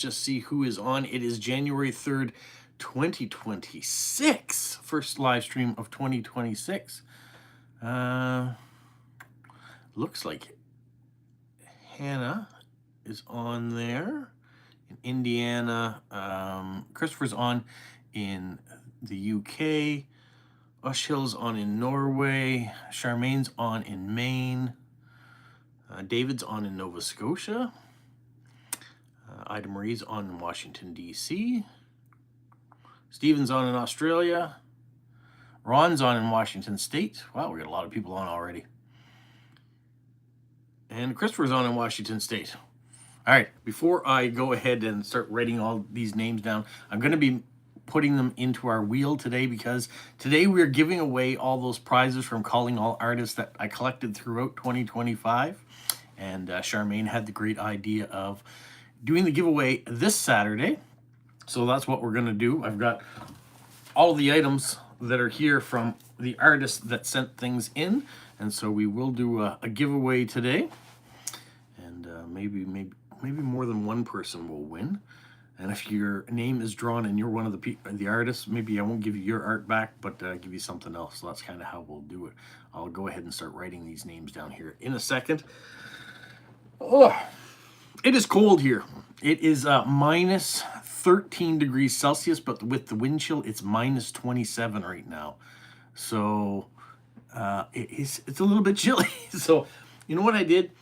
just see who is on. It is January 3rd, 2026. First live stream of 2026. Looks like Hannah is on there in Indiana. Christopher's on in the UK. Ushill's on in Norway. Charmaine's on in Maine. David's on in Nova Scotia. Ida Marie's on in Washington, D.C. Stephen's on in Australia. Ron's on in Washington State. Wow, we got a lot of people on already. And Christopher's on in Washington State. All right, before I go ahead and start writing all these names down, I'm going to be putting them into our wheel today, because today we are giving away all those prizes from Calling All Artists that I collected throughout 2025. And Charmaine had the great idea of doing the giveaway this Saturday. So that's what we're going to do. I've got all the items that are here from the artists that sent things in. And so we will do a giveaway today. And maybe more than one person will win. And if your name is drawn and you're one of the artists, maybe I won't give you your art back, but give you something else. So that's kind of how we'll do it. I'll go ahead and start writing these names down here in a second. Oh, it is cold here. It is minus 13 degrees Celsius, but with the wind chill, it's minus 27 right now. So it's a little bit chilly. So you know what I did?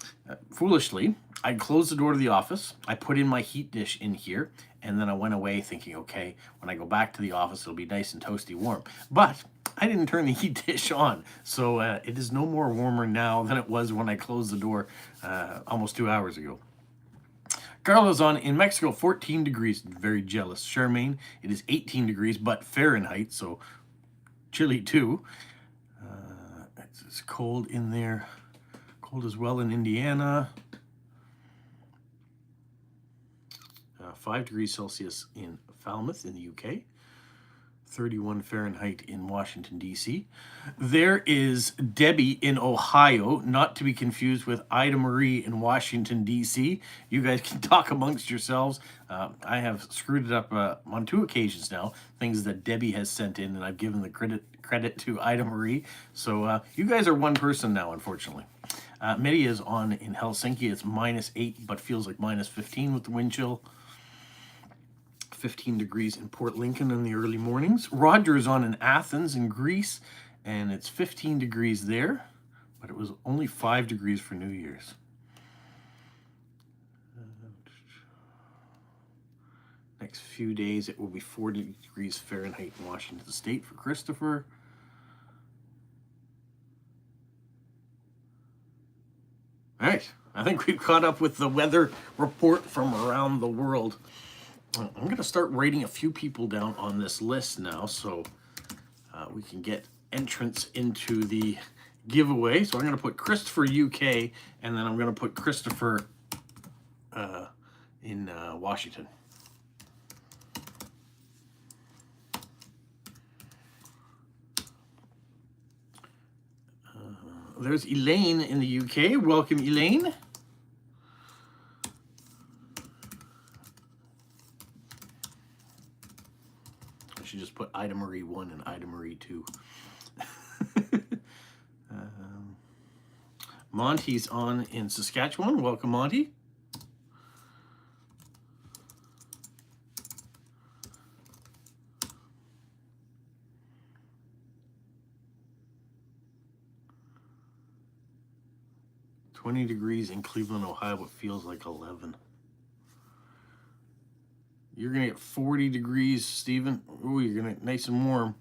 Foolishly, I closed the door to the office. I put in my heat dish in here, and then I went away thinking, okay, when I go back to the office, it'll be nice and toasty warm. But I didn't turn the heat dish on, so it is no more warmer now than it was when I closed the door almost 2 hours ago. Carla's on in Mexico, 14 degrees, very jealous. Charmaine, it is 18 degrees, but Fahrenheit, so chilly too. It's cold in there, cold as well in Indiana. 5 degrees Celsius in Falmouth in the UK. 31 Fahrenheit in Washington, D.C. There is Debbie in Ohio, not to be confused with Ida Marie in Washington, D.C. You guys can talk amongst yourselves. I have screwed it up on 2 occasions now, things that Debbie has sent in, and I've given the credit to Ida Marie. So you guys are one person now, unfortunately. Medi is on in Helsinki. It's minus 8, but feels like minus 15 with the wind chill. 15 degrees in Port Lincoln in the early mornings. Roger is on in Athens in Greece, and it's 15 degrees there, but it was only 5 degrees for New Year's. Next few days, it will be 40 degrees Fahrenheit in Washington State for Christopher. All right, I think we've caught up with the weather report from around the world. I'm going to start writing a few people down on this list now, so we can get entrance into the giveaway. So I'm going to put Christopher UK, and then I'm going to put Christopher in Washington. There's Elaine in the UK. Welcome, Elaine. I should just put Ida Marie 1 and Ida Marie 2. Monty's on in Saskatchewan. Welcome, Monty. "20 degrees in Cleveland, Ohio. It feels like 11. You're going to get 40 degrees, Stephen. Ooh, you're going to get nice and warm.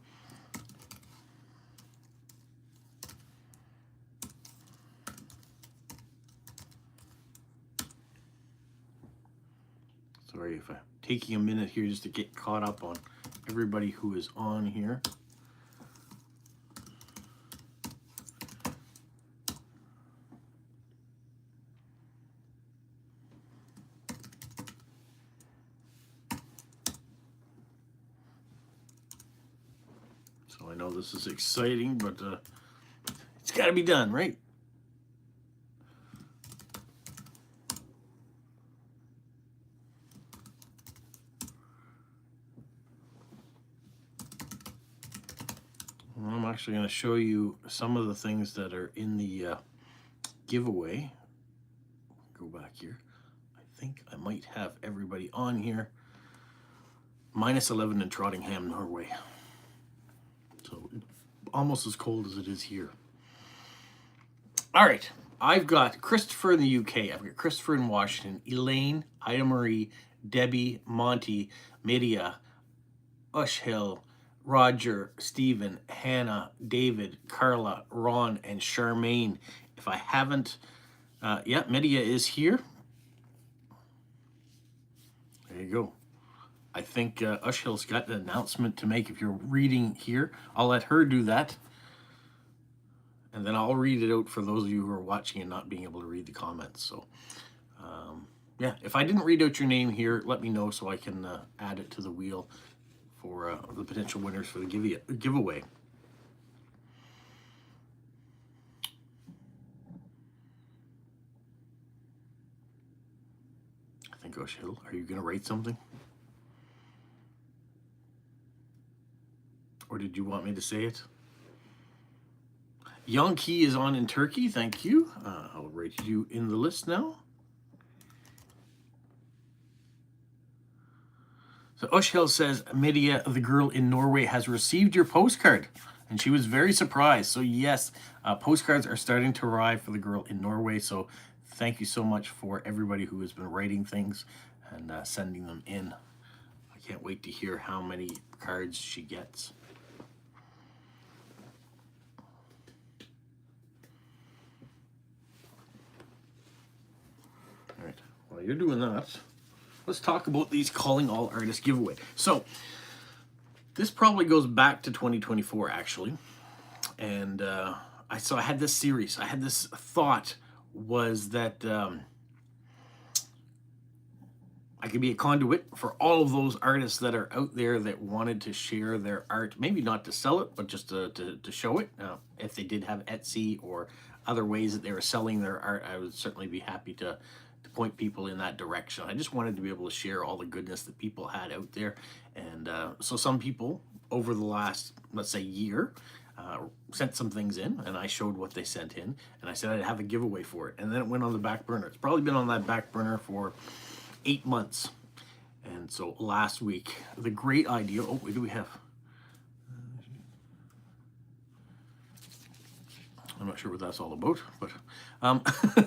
Sorry if I'm taking a minute here just to get caught up on everybody who is on here. So I know this is exciting, but it's got to be done, right? I'm actually going to show you some of the things that are in the giveaway. Go back here. I think I might have everybody on here. -11 in Trottingham, Norway. So almost as cold as it is here. All right. I've got Christopher in the UK. I've got Christopher in Washington. Elaine, Ida Marie, Debbie, Monty, Midia, Ushhill, Roger, Stephen, Hannah, David, Carla, Ron, and Charmaine. If I haven't, yeah, Midia is here. There you go. I think Ushhill's got an announcement to make. If you're reading here, I'll let her do that. And then I'll read it out for those of you who are watching and not being able to read the comments. So, yeah, if I didn't read out your name here, let me know so I can add it to the wheel for the potential winners for the giveaway. I think Ushhill, are you going to write something? Or did you want me to say it? Young Key is on in Turkey. Thank you. I'll write you in the list now. So Ushhill says, Midia, the girl in Norway, has received your postcard. And she was very surprised. So yes, postcards are starting to arrive for the girl in Norway. So thank you so much for everybody who has been writing things and sending them in. I can't wait to hear how many cards she gets. All right, while you're doing that, let's talk about these Calling All Artists giveaway. So this probably goes back to 2024 actually. And I had this series. I had this thought was that I could be a conduit for all of those artists that are out there that wanted to share their art, maybe not to sell it, but just to show it. If they did have Etsy or other ways that they were selling their art, I would certainly be happy to point people in that direction. I just wanted to be able to share all the goodness that people had out there. And so some people over the last, let's say, year, sent some things in, and I showed what they sent in, and I said I'd have a giveaway for it. And then it went on the back burner. It's probably been on that back burner for 8 months. And so last week, the great idea, oh, what do we have? I'm not sure what that's all about, but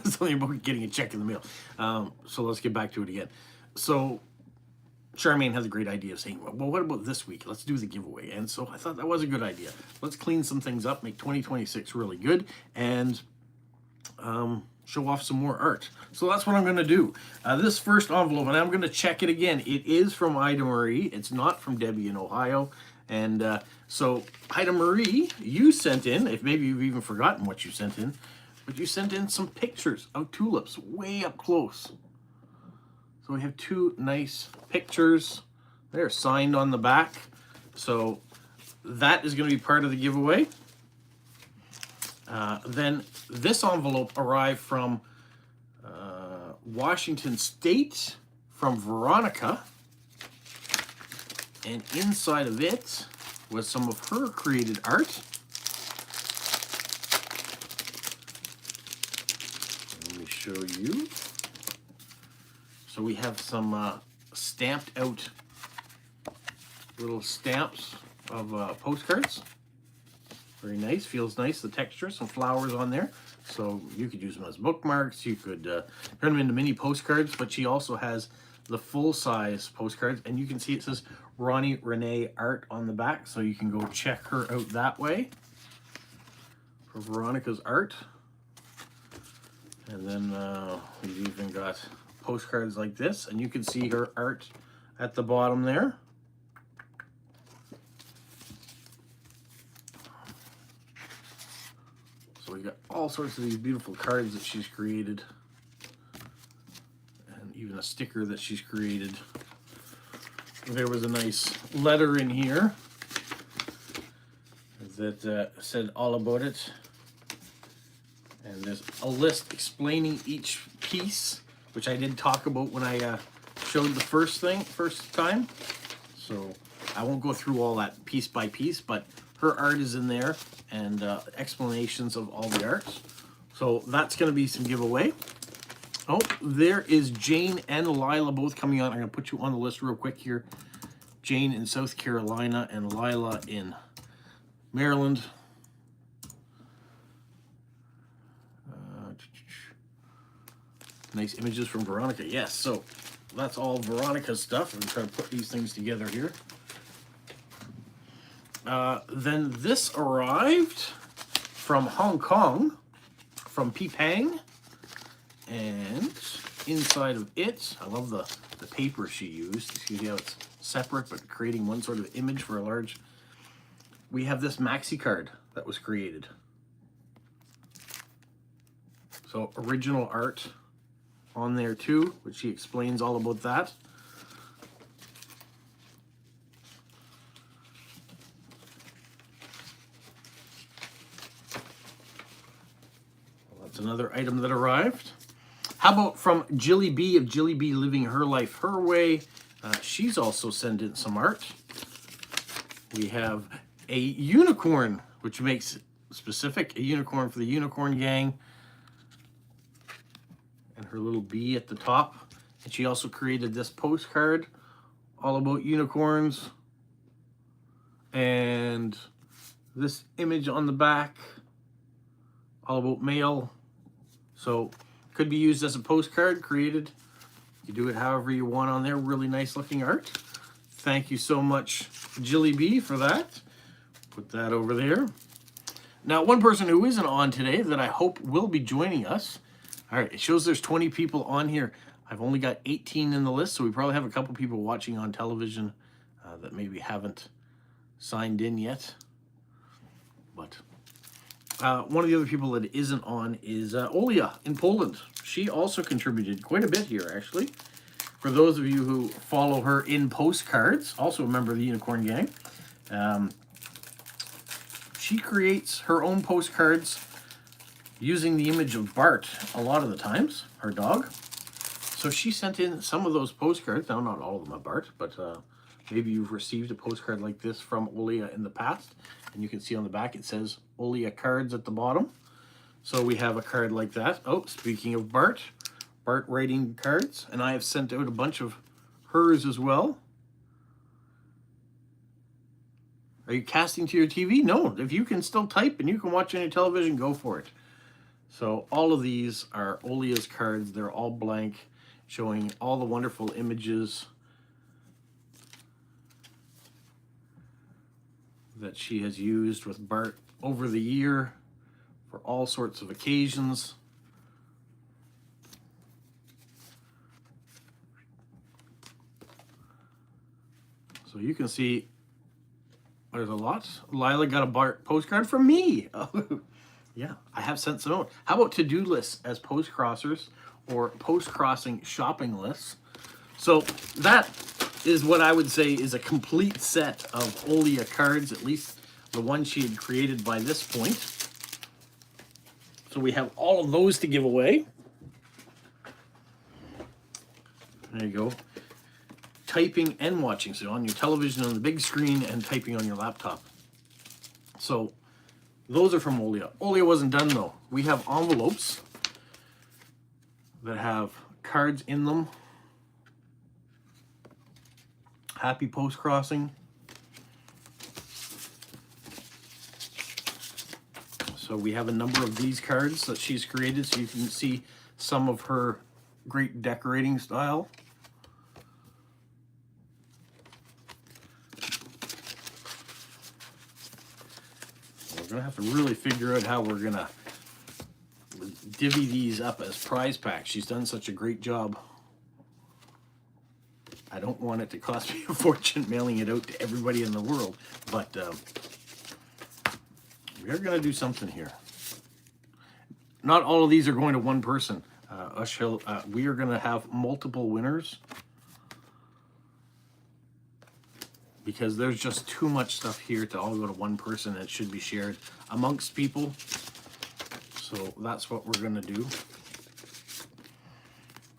something about getting a check in the mail. So let's get back to it again. So Charmaine has a great idea of saying, well, what about this week? Let's do the giveaway. And so I thought that was a good idea. Let's clean some things up, make 2026 really good, and show off some more art. So that's what I'm going to do. This first envelope, and I'm going to check it again. It is from Ida Marie. It's not from Debbie in Ohio. And so Ida Marie, you sent in, if maybe you've even forgotten what you sent in, but you sent in some pictures of tulips way up close. So we have 2 nice pictures. They're signed on the back. So that is going to be part of the giveaway. Then this envelope arrived from Washington State, from Veronica. And inside of it was some of her created art. Let me show you. So we have some stamped out little stamps of postcards. Very nice, feels nice, the texture, some flowers on there. So you could use them as bookmarks, you could turn them into mini postcards, but she also has the full-size postcards, and you can see it says Ronnie Renee Art on the back, so you can go check her out that way for Veronica's art. And then we've even got postcards like this, and you can see her art at the bottom there. So we got all sorts of these beautiful cards that she's created, and even a sticker that she's created. There was a nice letter in here that said all about it, and there's a list explaining each piece, which I did talk about when I showed the first time. So I won't go through all that piece by piece, but her art is in there, and explanations of all the arts. So that's going to be some giveaway. Oh, there is Jane and Lila both coming on. I'm going to put you on the list real quick here. Jane in South Carolina and Lila in Maryland. Nice images from Veronica. Yes, so that's all Veronica's stuff. I'm trying to put these things together here. Then this arrived from Hong Kong, from Pipang. And inside of it, I love the paper she used. You see how it's separate, but creating one sort of image for a large. We have this maxi card that was created. So original art on there too, which she explains all about that. Well, that's another item that arrived. How about from Jilly B of Jilly B Living Her Life Her Way? She's also sent in some art. We have a unicorn, which makes specific, a unicorn for the Unicorn Gang. And her little bee at the top. And she also created this postcard all about unicorns. And this image on the back, all about mail. So could be used as a postcard, created. You do it however you want on there. Really nice looking art. Thank you so much, Jilly B, for that. Put that over there. Now, one person who isn't on today that I hope will be joining us. All right, it shows there's 20 people on here. I've only got 18 in the list, so we probably have a couple people watching on television that maybe haven't signed in yet. But one of the other people that isn't on is Olia in Poland. She also contributed quite a bit here, actually. For those of you who follow her in postcards, also a member of the Unicorn Gang, she creates her own postcards using the image of Bart a lot of the times, her dog. So she sent in some of those postcards. Now, not all of them are Bart, but maybe you've received a postcard like this from Olia in the past. And you can see on the back it says Olia Cards at the bottom. So we have a card like that. Oh, speaking of Bart, Bart writing cards. And I have sent out a bunch of hers as well. Are you casting to your TV? No, if you can still type and you can watch on your television, go for it. So all of these are Olia's cards. They're all blank, showing all the wonderful images that she has used with Bart over the year for all sorts of occasions. So you can see there's a lot. Lila got a Bart postcard from me. Yeah, I have sent some out. How about to-do lists as post-crossers or post-crossing shopping lists? So that is what I would say is a complete set of Olia cards, at least the one she had created by this point. So we have all of those to give away. There you go. Typing and watching, so on your television on the big screen and typing on your laptop. So those are from Olia. Olia wasn't done though. We have envelopes that have cards in them. Happy post-crossing. So we have a number of these cards that she's created, so you can see some of her great decorating style. We're gonna have to really figure out how we're gonna divvy these up as prize packs. She's done such a great job. I don't want it to cost me a fortune mailing it out to everybody in the world, but we're going to do something here. Not all of these are going to one person. We are going to have multiple winners because there's just too much stuff here to all go to one person. It should be shared amongst people. So that's what we're going to do.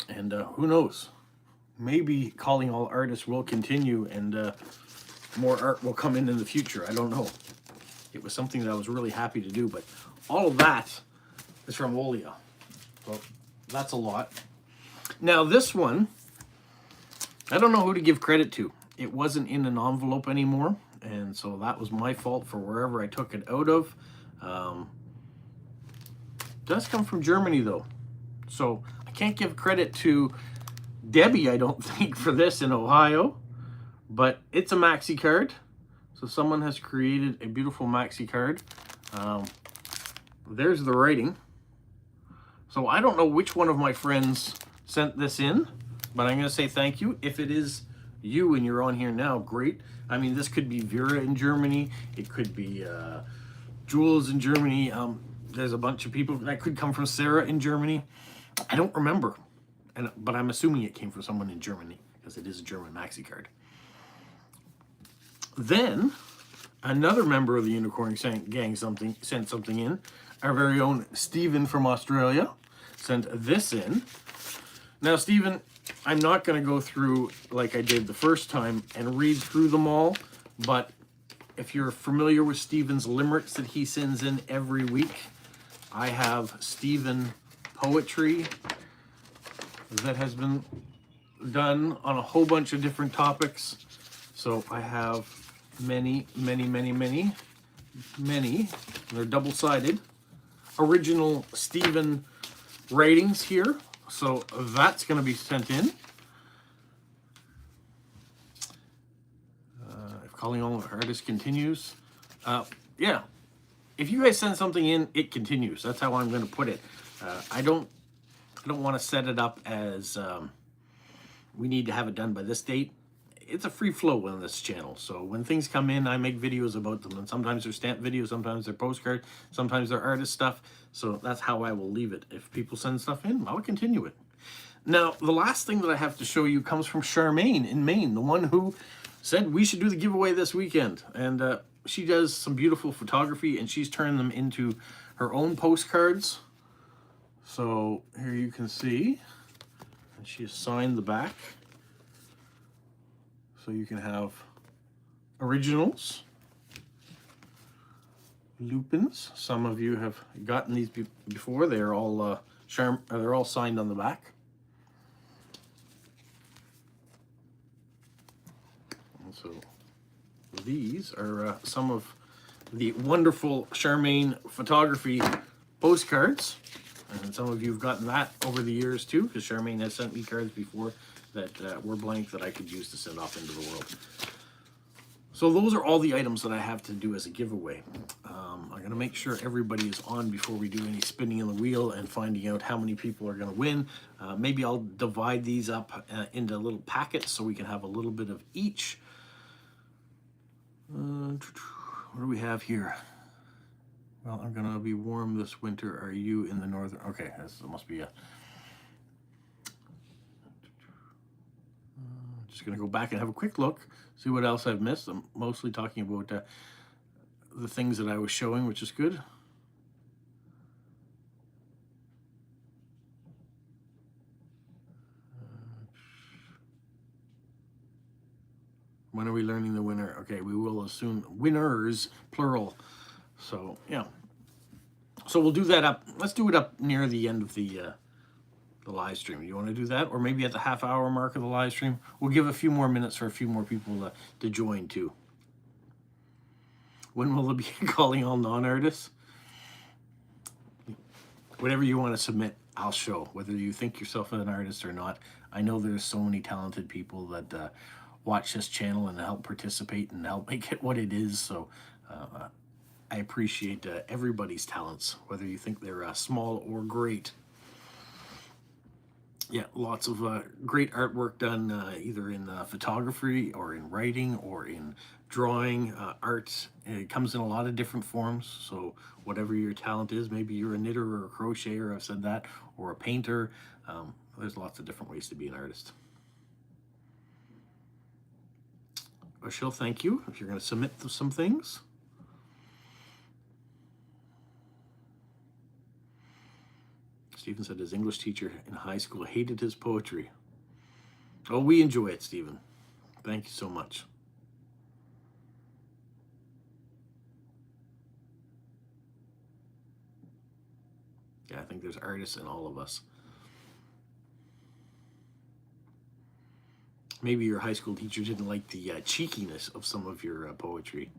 And who knows? Maybe Calling All Artists will continue and more art will come in the future. I don't know. it was something that I was really happy to do. But all of that is from Olia. So that's a lot. Now this one, I don't know who to give credit to. It wasn't in an envelope anymore, and so that was my fault for wherever I took it out of. Does come from Germany though, so I can't give credit to Debbie, I don't think, for this in Ohio, but it's a maxi card. So someone has created a beautiful maxi card. There's the writing. So I don't know which one of my friends sent this in, but I'm going to say thank you. If it is you and you're on here now, great. I mean, this could be Vera in Germany. It could be Jules in Germany. There's a bunch of people that could come from Sarah in Germany. I don't remember, but I'm assuming it came from someone in Germany because it is a German maxi card. Then another member of the Unicorn Gang sent something in. Our very own Stephen from Australia sent this in. Now, Stephen, I'm not going to go through like I did the first time and read through them all, but if you're familiar with Stephen's limericks that he sends in every week, I have Stephen poetry that has been done on a whole bunch of different topics. So I have many, they're double-sided, original Stephen writings here. So that's going to be sent in. If calling all artists continues. Yeah. If you guys send something in, it continues. That's how I'm going to put it. I don't want to set it up as we need to have it done by this date. It's a free flow on this channel. So when things come in, I make videos about them. And sometimes they're stamp videos, sometimes they're postcard, sometimes they're artist stuff. So that's how I will leave it. If people send stuff in, I'll continue it. Now, the last thing that I have to show you comes from Charmaine in Maine, the one who said we should do the giveaway this weekend. And she does some beautiful photography, and she's turned them into her own postcards. So here you can see, and she has signed the back. So you can have originals, Lupins. Some of you have gotten these before. They're all they're all signed on the back. And so these are some of the wonderful Charmaine photography postcards. And some of you have gotten that over the years too, because Charmaine has sent me cards before that were blank that I could use to send off into the world. So those are all the items that I have to do as a giveaway. I'm going to make sure everybody is on before we do any spinning in the wheel and finding out how many people are going to win. Maybe I'll divide these up into little packets so we can have a little bit of each. What do we have here? Well, I'm going to be warm this winter. Are you in the northern? Okay, this must be a... Just going to go back and have a quick look, see what else I've missed. I'm mostly talking about the things that I was showing, which is good. When are we learning the winner? Okay, we will assume winners, plural. So, yeah. So we'll do that up. Let's do it up near the end of the live stream. You want to do that? Or maybe at the half-hour mark of the live stream? We'll give a few more minutes for a few more people to join, too. When will it be calling all non-artists? Whatever you want to submit, I'll show. Whether you think yourself an artist or not. I know there's so many talented people that watch this channel and help participate and help make it what it is. So I appreciate everybody's talents, whether you think they're small or great. Yeah, lots of great artwork done either in photography or in writing or in drawing. Art, it comes in a lot of different forms. So whatever your talent is, maybe you're a knitter or a crocheter, I've said that, or a painter. There's lots of different ways to be an artist. Rochelle, thank you. If you're going to submit some things. Stephen said his English teacher in high school hated his poetry. Oh, we enjoy it, Stephen. Thank you so much. Yeah, I think there's artists in all of us. Maybe your high school teacher didn't like the cheekiness of some of your poetry.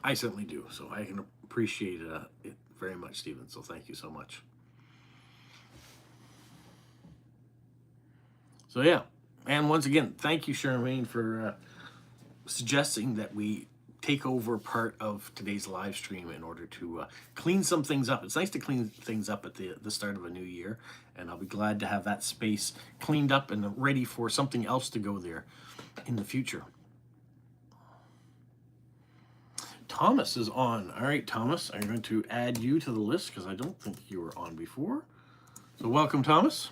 I certainly do, so I can appreciate it very much, Stephen. So thank you so much. So yeah, and once again, thank you, Charmaine, for suggesting that we take over part of today's live stream in order to clean some things up. It's nice to clean things up at the start of a new year, and I'll be glad to have that space cleaned up and ready for something else to go there in the future. Thomas is on. All right, Thomas, I'm going to add you to the list because I don't think you were on before. So welcome, Thomas.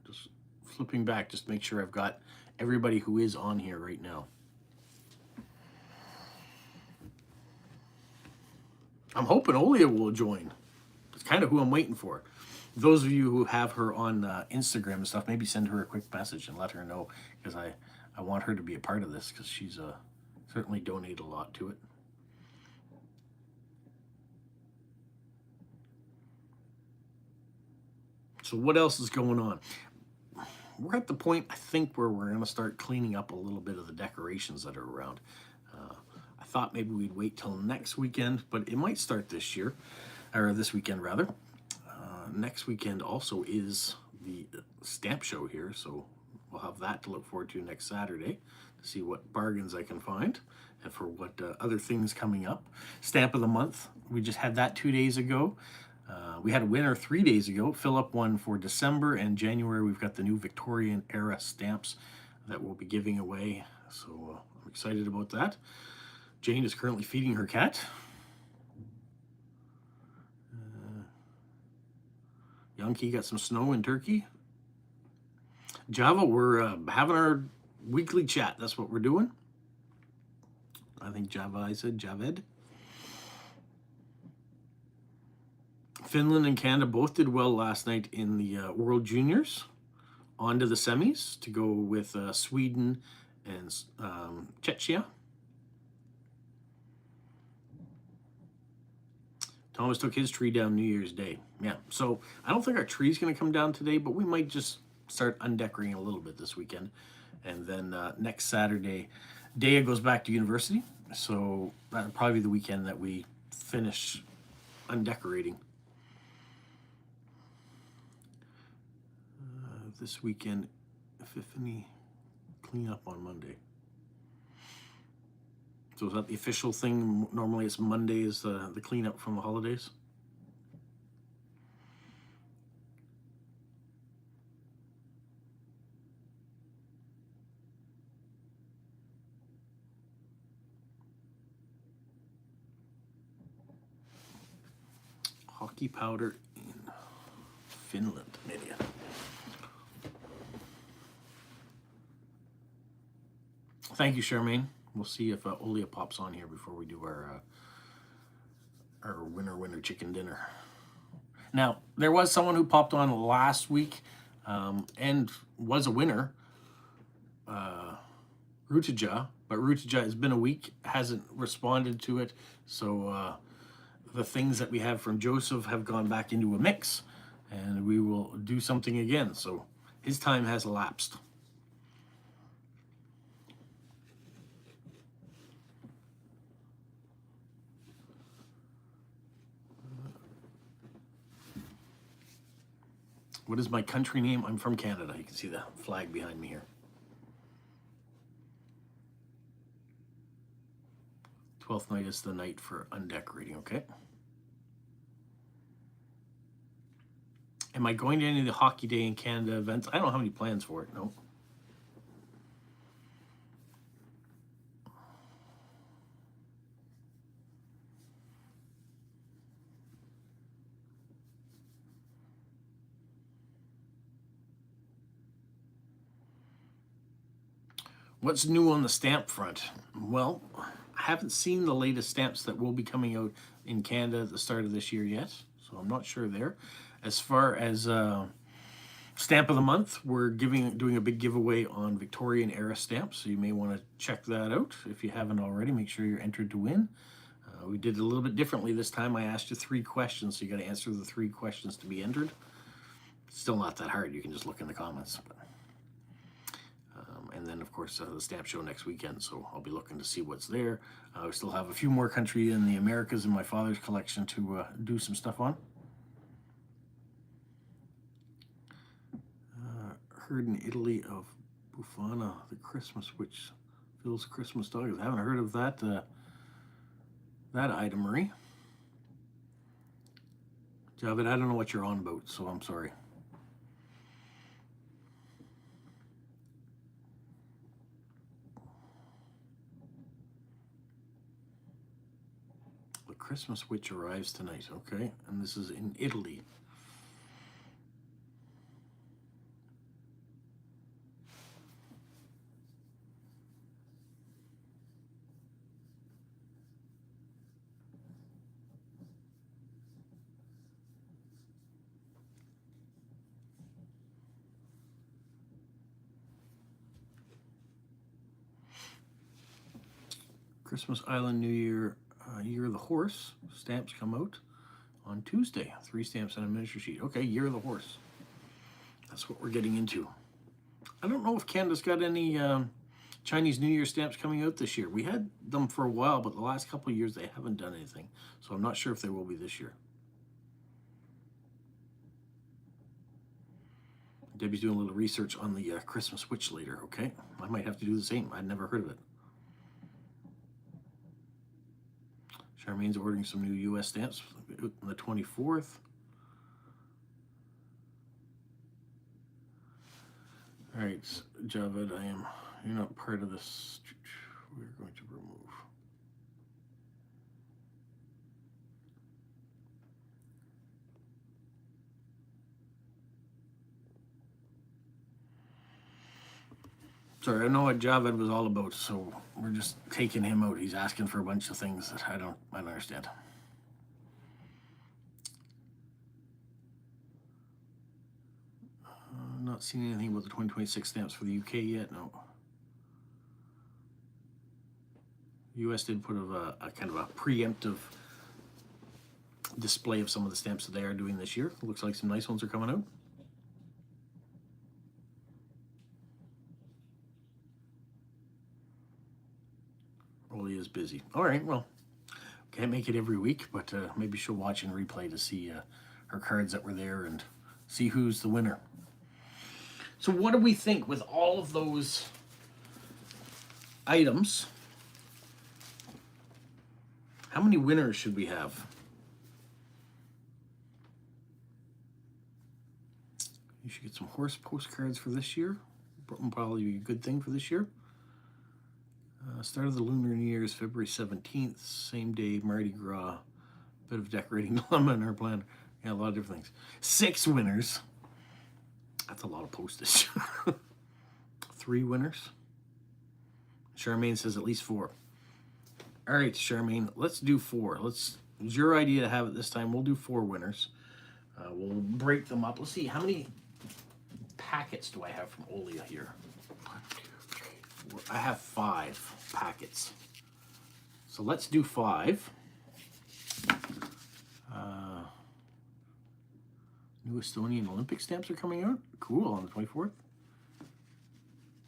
Just flipping back, just make sure I've got everybody who is on here right now. I'm hoping Olia will join. It's kind of who I'm waiting for. Those of you who have her on Instagram and stuff, maybe send her a quick message and let her know, because I want her to be a part of this, because she's certainly donated a lot to it. So what else is going on? We're at the point, I think, where we're going to start cleaning up a little bit of the decorations that are around. I thought maybe we'd wait till next weekend, but it might start this year, or this weekend rather. Next weekend also is the stamp show here, so we'll have that to look forward to next Saturday to see what bargains I can find and for what other things coming up. Stamp of the month, we just had that 2 days ago. We had a winner 3 days ago. Philip won for December, and January we've got the new Victorian era stamps that we'll be giving away, so I'm excited about that. Jane is currently feeding her cat. Yankee got some snow in Turkey. Java, we're having our weekly chat. That's what we're doing. I think Java, I said Javed. Finland and Canada both did well last night in the World Juniors. On to the semis to go with Sweden and Czechia. Thomas took his tree down New Year's Day. Yeah, so I don't think our tree's going to come down today, but we might just start undecorating a little bit this weekend. And then next Saturday, Daya goes back to university, so that'll probably be the weekend that we finish undecorating. This weekend, Epiphany clean up on Monday. So is that the official thing? Normally it's Monday is the cleanup from the holidays. Hockey powder in Finland, maybe. Thank you, Charmaine. We'll see if Olia pops on here before we do our winner chicken dinner. Now, there was someone who popped on last week and was a winner, Rutaja, but Rutaja has been a week, hasn't responded to it, so the things that we have from Joseph have gone back into a mix, and we will do something again, so his time has elapsed. What is my country name? I'm from Canada. You can see the flag behind me here. 12th night is the night for undecorating, okay? Am I going to any of the Hockey Day in Canada events? I don't have any plans for it, no. What's new on the stamp front? Well, I haven't seen the latest stamps that will be coming out in Canada at the start of this year yet, so I'm not sure there. As far as, so Stamp of the month, we're doing a big giveaway on Victorian era stamps, so you may want to check that out. If you haven't already, make sure you're entered to win. We did it a little bit differently this time. I asked you 3 questions, so you got to answer the 3 questions to be entered. Still not that hard. You can just look in the comments. And then, of course, the stamp show next weekend, so I'll be looking to see what's there. We still have a few more countries in the Americas in my father's collection to do some stuff on. Heard in Italy of Bufana, the Christmas witch fills Christmas dogs. I haven't heard of that that item, Marie. Javid, I don't know what you're on about, so I'm sorry. The Christmas witch arrives tonight, okay? And this is in Italy. Christmas Island, New Year, Year of the Horse. Stamps come out on Tuesday. 3 stamps on a miniature sheet. Okay, Year of the Horse. That's what we're getting into. I don't know if Canada's got any Chinese New Year stamps coming out this year. We had them for a while, but the last couple of years they haven't done anything. So I'm not sure if they will be this year. Debbie's doing a little research on the Christmas witch later, okay? I might have to do the same. I'd never heard of it. Charmaine's ordering some new U.S. stamps on the 24th. All right, Javed, you're not part of this. We're going to remove. Sorry, I know what Javed was all about, so we're just taking him out. He's asking for a bunch of things that I don't understand. Not seen anything about the 2026 stamps for the UK yet, no. US did put a kind of a preemptive display of some of the stamps that they are doing this year. Looks like some nice ones are coming out. Oli is busy. All right, well, can't make it every week, but maybe she'll watch and replay to see her cards that were there and see who's the winner. So what do we think with all of those items? How many winners should we have? You should get some horse postcards for this year. Probably be a good thing for this year. Start of the Lunar New Year is February 17th. Same day, Mardi Gras. Bit of decorating dilemma in our plan. Yeah, a lot of different things. 6 winners. That's a lot of postage. 3 winners. Charmaine says at least 4. All right, Charmaine, let's do 4. It's your idea to have it this time. We'll do 4 winners. We'll break them up. Let's see, how many packets do I have from Olia here? 1, 2, 3, 4. I have 5 packets. So let's do 5. New Estonian Olympic stamps are coming out. Cool, on the 24th.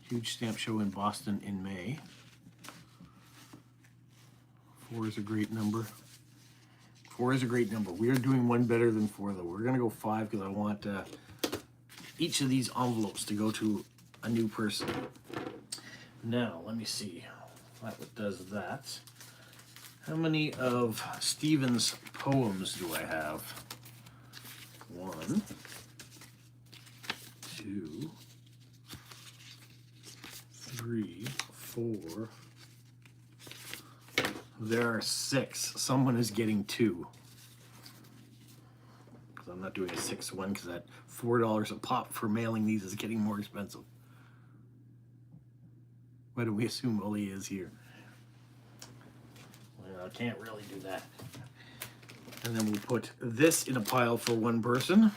Huge stamp show in Boston in May. 4 is a great number. 4 is a great number. We are doing one better than 4, though. We're going to go 5 because I want each of these envelopes to go to a new person. Now, let me see. That does that. How many of Stephen's poems do I have? 1, 2, 3, 4. There are 6. Someone is getting 2. Because I'm not doing a 6th one because that $4 a pop for mailing these is getting more expensive. Why do we assume Oli is here? Well, I can't really do that. And then we'll put this in a pile for one person.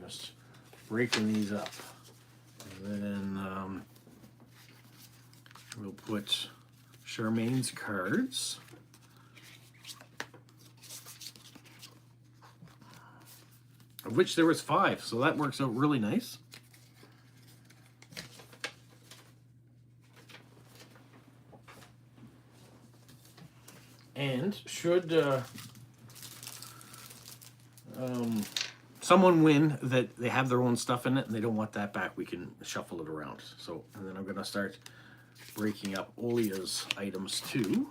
Just breaking these up. And then we'll put Charmaine's cards. Of which there was 5, so that works out really nice. And should someone win that they have their own stuff in it and they don't want that back, we can shuffle it around. So, and then I'm going to start breaking up Olia's items too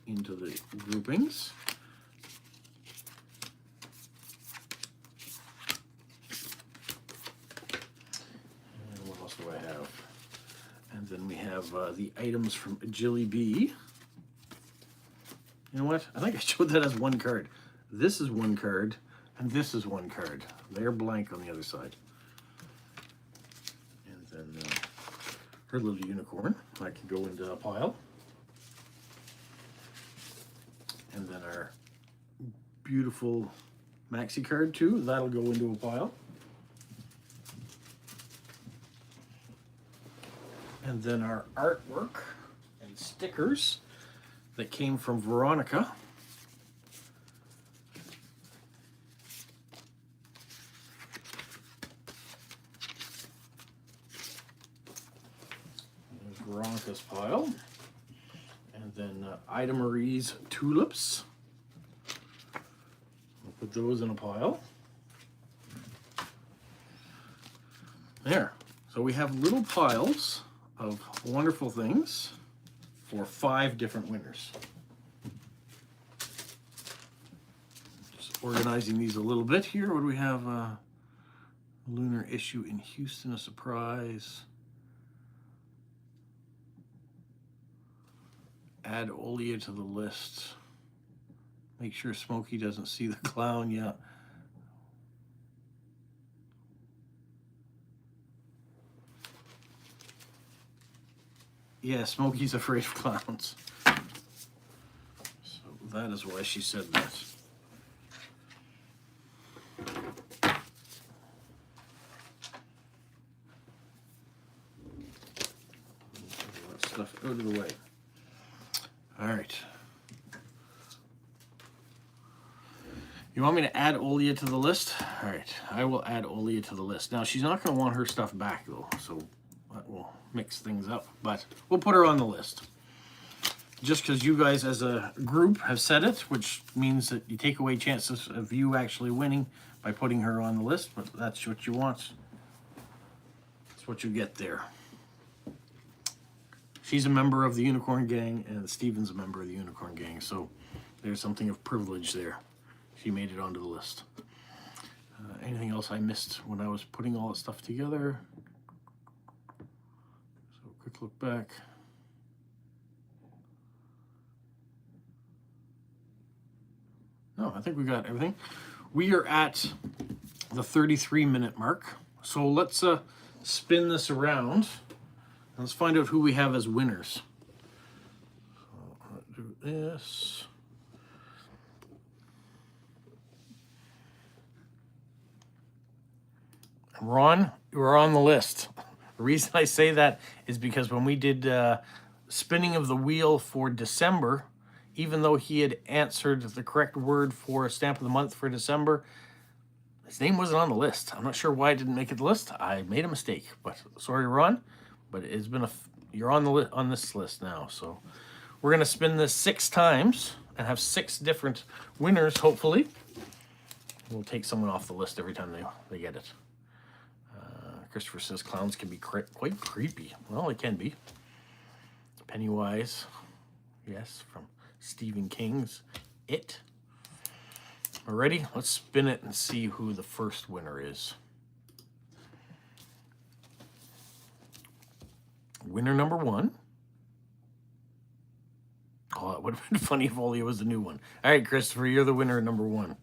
into the groupings. And what else do I have? And then we have the items from Jilly B. You know what? I think I showed that as one card. This is one card, and this is one card. They're blank on the other side. And then her little unicorn. That can go into a pile. And then our beautiful maxi card too. That'll go into a pile. And then our artwork and stickers that came from Veronica. There's Veronica's pile. And then Ida Marie's tulips. We'll put those in a pile. There. So we have little piles of wonderful things for 5 different winners. Just organizing these a little bit here. What do we have? Lunar issue in Houston, a surprise. Add Olia to the list. Make sure Smokey doesn't see the clown yet. Yeah, Smokey's afraid of clowns. So that is why she said that. That stuff out of the way. All right. You want me to add Olia to the list? All right, I will add Olia to the list. Now, she's not going to want her stuff back, though, so that will mix things up, but we'll put her on the list. Just because you guys as a group have said it, which means that you take away chances of you actually winning by putting her on the list, but that's what you want. That's what you get there. She's a member of the Unicorn Gang, and Steven's a member of the Unicorn Gang, so there's something of privilege there. She made it onto the list. Anything else I missed when I was putting all that stuff together? So quick look back. No, I think we got everything. We are at the 33-minute mark. So let's spin this around. Let's find out who we have as winners. So I'll do this. Ron, you are on the list. The reason I say that is because when we did spinning of the wheel for December, even though he had answered the correct word for a stamp of the month for December, his name wasn't on the list. I'm not sure why I didn't make it the list. I made a mistake, but sorry, Ron. But it's been you're on the on this list now. So we're gonna spin this 6 times and have 6 different winners. Hopefully, we'll take someone off the list every time they get it. Christopher says clowns can be quite creepy. Well, they can be. Pennywise, yes, from Stephen King's It. We're ready? Let's spin it and see who the first winner is. Winner number 1. Oh, it would have been funny if Olia was the new one. All right, Christopher, you're the winner number 1.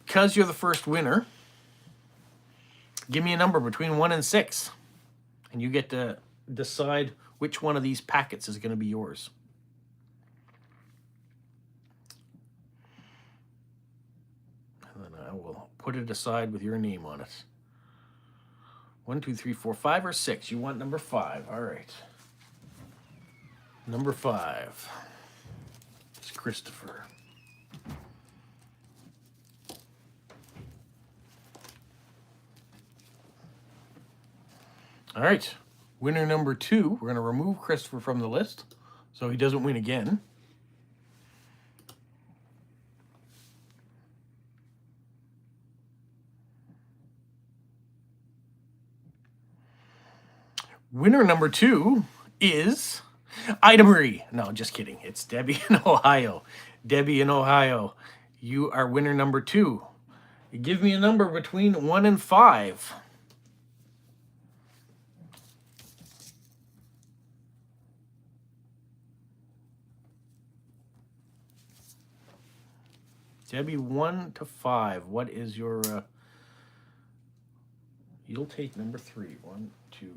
Because you're the first winner, give me a number between 1 and 6. And you get to decide which one of these packets is going to be yours. put it aside with your name on it. 1, 2, 3, 4, 5, or 6. You want number 5. All right. Number 5. It's Christopher. All right. Winner number 2. We're going to remove Christopher from the list so he doesn't win again. Winner number 2 is Ida Marie. No, just kidding. It's Debbie in Ohio. Debbie in Ohio, you are winner number 2. You give me a number between 1 and 5. Debbie, 1 to 5. What is your... You'll take number 3. 1, 2, 3.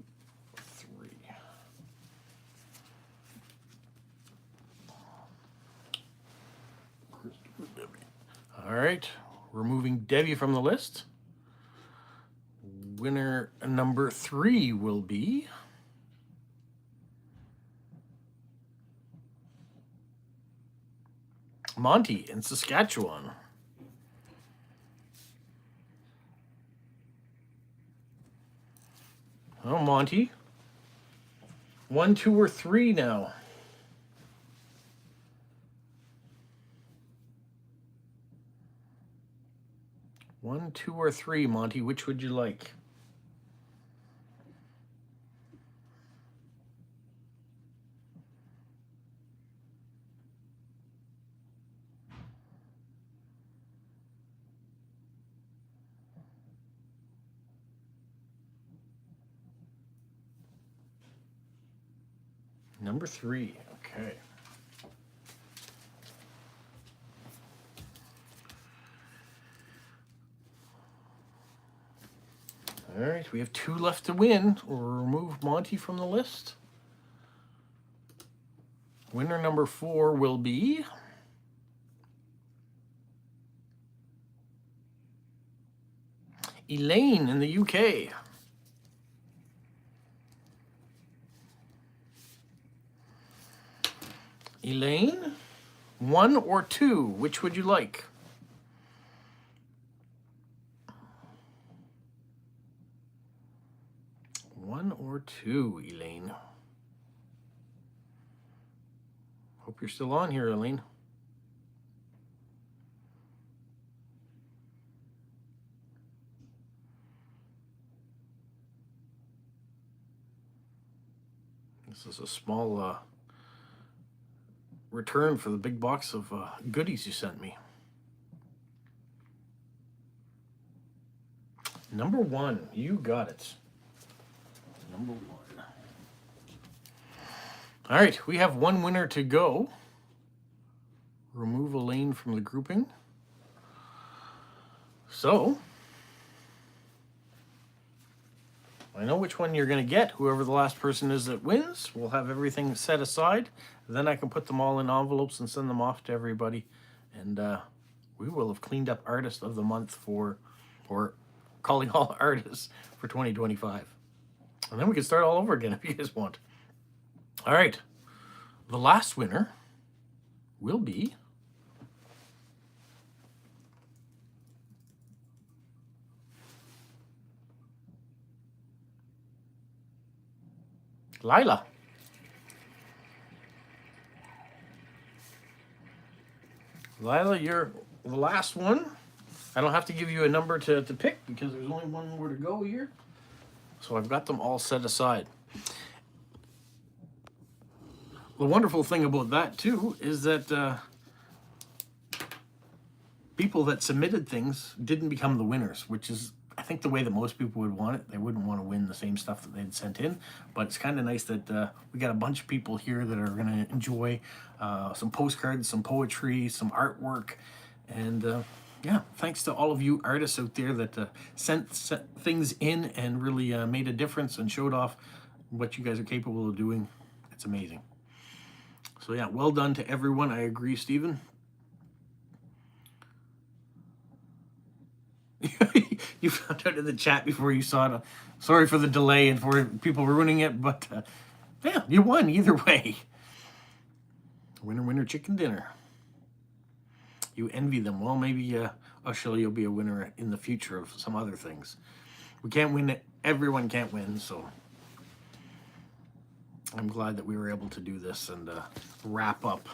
Christopher, Debbie. All right. Removing Debbie from the list. Winner number 3 will be... Monty in Saskatchewan. Oh, Monty. 1, 2, or 3 now. 1, 2, or 3, Monty. Which would you like? Number 3. Okay. All right, we have 2 left to win. We'll remove Monty from the list. Winner number 4 will be... Elaine in the UK. Elaine, 1 or 2, which would you like? One or 2, Elaine. Hope you're still on here, Elaine. This is a small return for the big box of goodies you sent me. Number 1, you got it. Number 1. All right, we have 1 winner to go. Remove Elaine from the grouping. So, I know which one you're going to get. Whoever the last person is that wins, we'll have everything set aside. Then I can put them all in envelopes and send them off to everybody. And we will have cleaned up Artist of the Month or calling all artists for 2025. And then we can start all over again if you guys want. All right. The last winner will be... Lila. Lila, you're the last one. I don't have to give you a number to pick because there's only 1 more to go here. So I've got them all set aside. The wonderful thing about that, too, is that people that submitted things didn't become the winners, which is, I think, the way that most people would want it. They wouldn't want to win the same stuff that they'd sent in, but it's kind of nice that we got a bunch of people here that are going to enjoy some postcards, some poetry, some artwork, and yeah, thanks to all of you artists out there that sent things in and really made a difference and showed off what you guys are capable of doing. It's amazing. So yeah, well done to everyone. I agree, Stephen. you found out in the chat before you saw it. Sorry for the delay and for people ruining it, but yeah, you won either way. Winner, winner, chicken dinner. You envy them. Well, maybe Australia will be a winner in the future of some other things. We can't win it. Everyone can't win, so I'm glad that we were able to do this and wrap up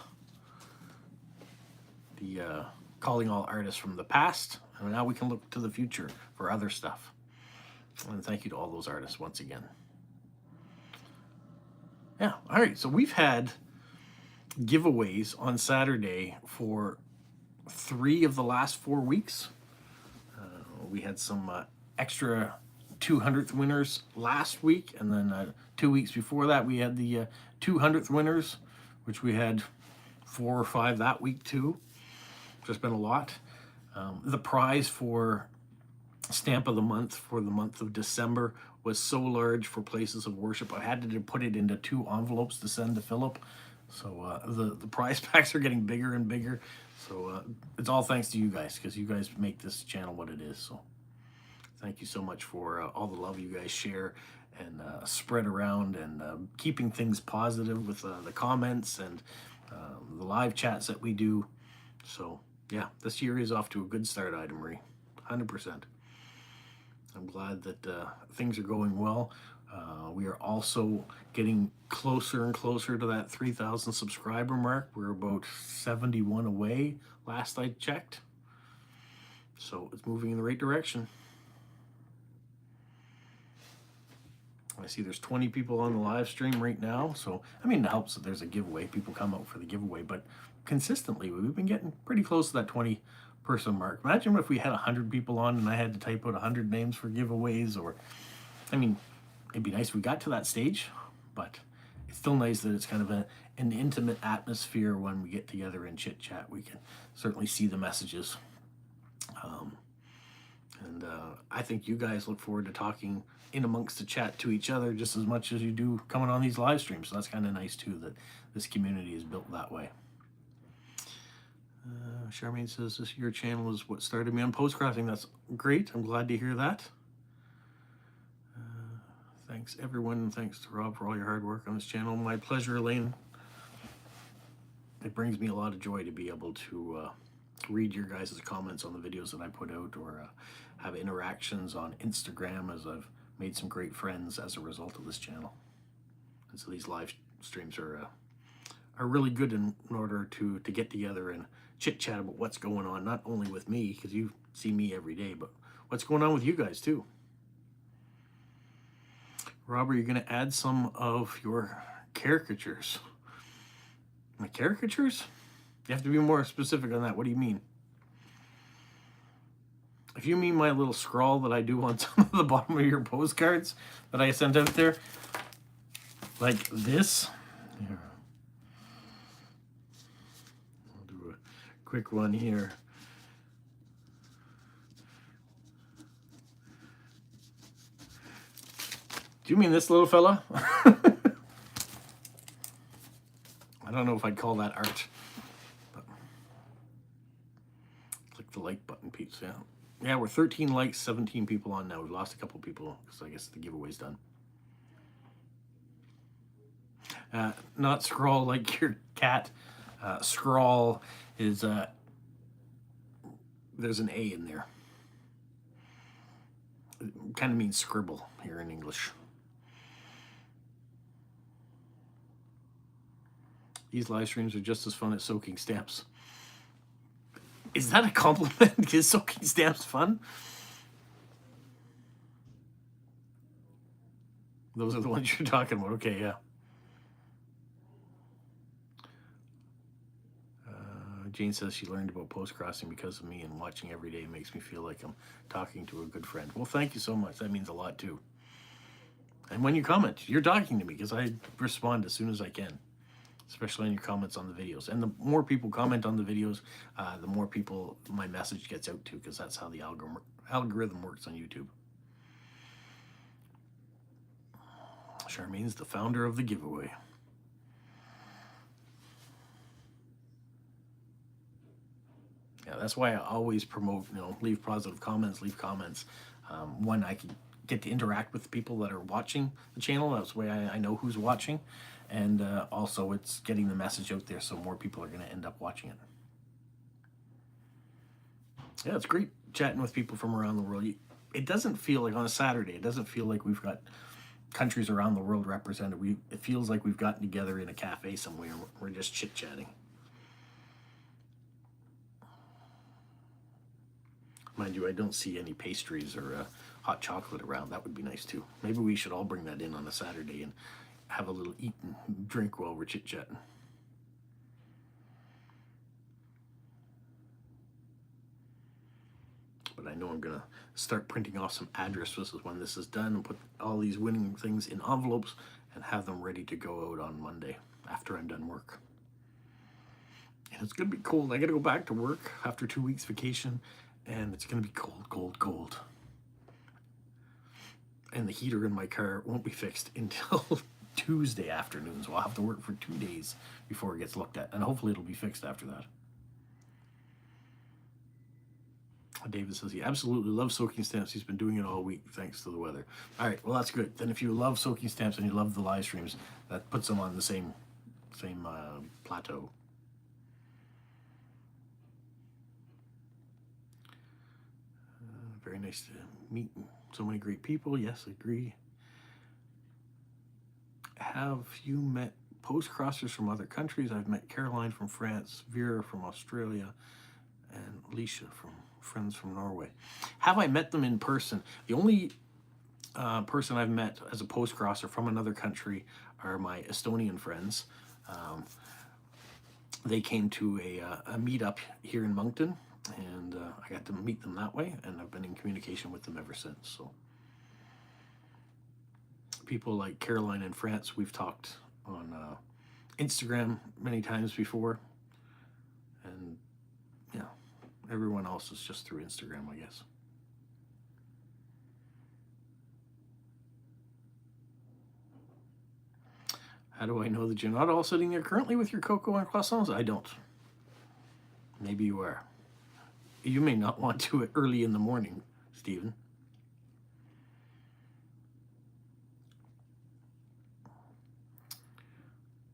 the calling all artists from the past, and now we can look to the future for other stuff. And thank you to all those artists once again. Yeah, all right, so we've had giveaways on Saturday for 3 of the last 4 weeks. We had some extra 200th winners last week, and then 2 weeks before that we had the 200th winners, which we had 4 or 5 that week too. Just been a lot. The prize for Stamp of the Month for the month of December was so large for places of worship, I had to put it into 2 envelopes to send to Philip. So the prize packs are getting bigger and bigger. So it's all thanks to you guys, because you guys make this channel what it is. So thank you so much for all the love you guys share and spread around, and keeping things positive with the comments and the live chats that we do. So yeah, this year is off to a good start, Ida Marie, 100%. I'm glad that things are going well. We are also getting closer and closer to that 3,000 subscriber mark. We're about 71 away, last I checked. So it's moving in the right direction. I see there's 20 people on the live stream right now. So, I mean, it helps that there's a giveaway. People come out for the giveaway. But consistently, we've been getting pretty close to that 20-person mark. Imagine if we had 100 people on and I had to type out 100 names for giveaways. Or, I mean, it'd be nice if we got to that stage. But it's still nice that it's kind of an intimate atmosphere when we get together and chit-chat. We can certainly see the messages. I think you guys look forward to talking in amongst the chat to each other just as much as you do coming on these live streams. So that's kind of nice too, that this community is built that way. Charmaine says your channel is what started me on postcrossing. That's great. I'm glad to hear that. Thanks everyone, and thanks to Rob for all your hard work on this channel. My pleasure, Elaine. It brings me a lot of joy to be able to read your guys' comments on the videos that I put out, or have interactions on Instagram, as I've made some great friends as a result of this channel. And so these live streams are really good in order to get together and chit chat about what's going on, not only with me, because you see me every day, but what's going on with you guys too. Rob, are you going to add some of your caricatures? My caricatures? You have to be more specific on that. What do you mean? If you mean my little scrawl that I do on some of the bottom of your postcards that I sent out there, like this. Here. I'll do a quick one here. Do you mean this little fella? I don't know if I'd call that art. But click the like button, Pete. Yeah. Yeah, we're 13 likes, 17 people on now. We've lost a couple people because I guess the giveaway's done. Not scrawl like your cat. Scrawl is, there's an A in there. It kind of means scribble here in English. These live streams are just as fun as soaking stamps. Is that a compliment? Is soaking stamps fun? Those are the ones you're talking about. Okay, yeah. Jane says she learned about post-crossing because of me, and watching every day makes me feel like I'm talking to a good friend. Well, thank you so much. That means a lot too. And when you comment, you're talking to me, because I respond as soon as I can, especially on your comments on the videos. And the more people comment on the videos, the more people my message gets out to, because that's how the algorithm works on YouTube. Charmaine's the founder of the giveaway. Yeah, that's why I always promote, leave positive comments, leave comments. One, I can get to interact with the people that are watching the channel. That's the way I know who's watching. And also, it's getting the message out there so more people are going to end up watching it. Yeah, it's great chatting with people from around the world. It doesn't feel like on a Saturday, it doesn't feel like we've got countries around the world represented. It feels like we've gotten together in a cafe somewhere. We're just chit-chatting. Mind you, I don't see any pastries or hot chocolate around. That would be nice too. Maybe we should all bring that in on a Saturday and have a little eat and drink while we're chit-chatting. But I know I'm going to start printing off some addresses when this is done and put all these winning things in envelopes and have them ready to go out on Monday after I'm done work. And it's going to be cold. I got to go back to work after 2 weeks vacation, and it's going to be cold, cold, cold. And the heater in my car won't be fixed until Tuesday afternoon, so I'll have to work for 2 days before it gets looked at, and hopefully it'll be fixed after that. David says he absolutely loves soaking stamps. He's been doing it all week thanks to the weather. All right, well, that's good. Then if you love soaking stamps and you love the live streams, that puts them on the same plateau. Very nice to meet so many great people. Yes, I agree. Have you met post-crossers from other countries? I've met Caroline from France, Vera from Australia, and Alicia from friends from Norway. Have I met them in person? The only person I've met as a post-crosser from another country are my Estonian friends. They came to a meetup here in Moncton, and I got to meet them that way, and I've been in communication with them ever since. So people like Caroline in France, we've talked on Instagram many times before, and yeah, everyone else is just through Instagram, I guess. How do I know that you're not all sitting there currently with your cocoa and croissants? I don't. Maybe you are. You may not want to early in the morning, Stephen.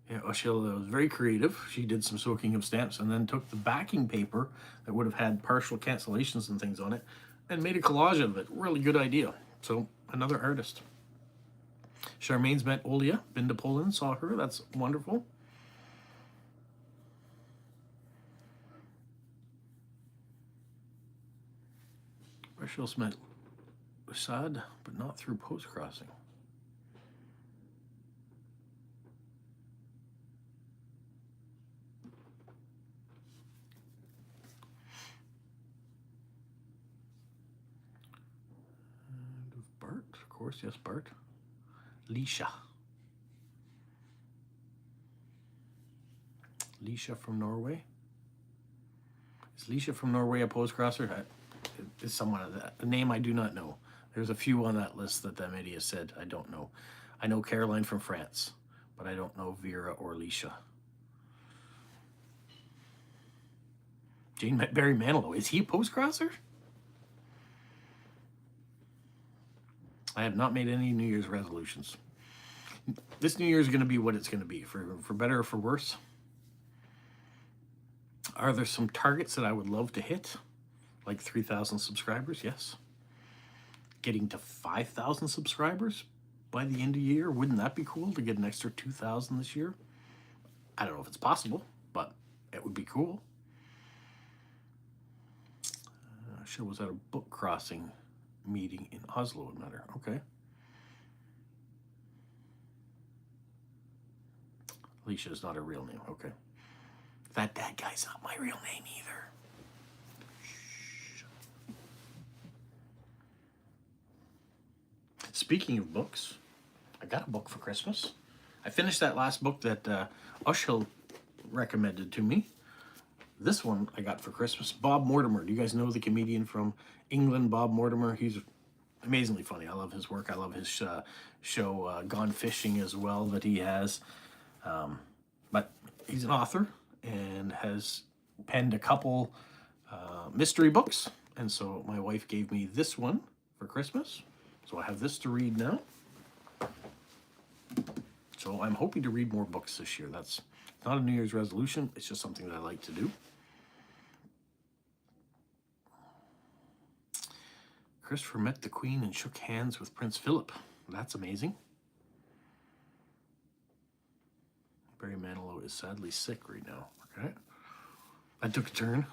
Yeah, Oshila was very creative. She did some soaking of stamps and then took the backing paper that would have had partial cancellations and things on it and made a collage of it. Really good idea. So, another artist. Charmaine's met Olia, been to Poland, saw her. That's wonderful. Rachel's met Assad, but not through post-crossing. And Bart, of course, yes, Bart. Lisha. Lisha from Norway. Is Lisha from Norway a post-crosser? Is someone of that? A name I do not know. There's a few on that list that Media said I don't know. I know Caroline from France, but I don't know Vera or Lisha. Jane met Barry Manilow. Is he a post-crosser? I have not made any New Year's resolutions. This New Year is going to be what it's going to be, for better or for worse. Are there some targets that I would love to hit? Like 3,000 subscribers, yes. Getting to 5,000 subscribers by the end of the year, wouldn't that be cool to get an extra 2,000 this year? I don't know if it's possible, but it would be cool. She was at a book crossing meeting in Oslo, it matter. Okay. Alicia is not a real name. Okay. That guy's not my real name either. Shh. Speaking of books, I got a book for Christmas. I finished that last book that Ushil recommended to me. This one I got for Christmas. Bob Mortimer. Do you guys know the comedian from England, Bob Mortimer? He's amazingly funny. I love his work. I love his show Gone Fishing as well that he has. But he's an author and has penned a couple mystery books. And so my wife gave me this one for Christmas. So I have this to read now. So I'm hoping to read more books this year. That's not a New Year's resolution. It's just something that I like to do. Christopher met the Queen and shook hands with Prince Philip. That's amazing. Barry Manilow is sadly sick right now. Okay. That took a turn.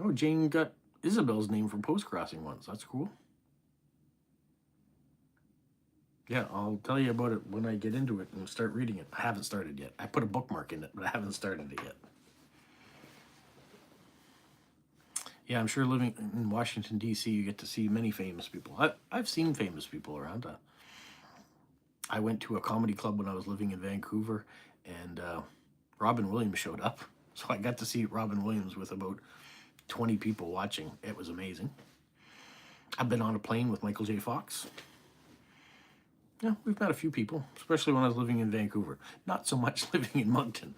Oh, Jane got Isabel's name from Post Crossing once. That's cool. Yeah, I'll tell you about it when I get into it and start reading it. I haven't started yet. I put a bookmark in it, but I haven't started it yet. Yeah, I'm sure living in Washington, D.C., you get to see many famous people. I've seen famous people around. I went to a comedy club when I was living in Vancouver, and Robin Williams showed up. So I got to see Robin Williams with about 20 people watching. It was amazing. I've been on a plane with Michael J. Fox. Yeah, we've met a few people, especially when I was living in Vancouver. Not so much living in Moncton.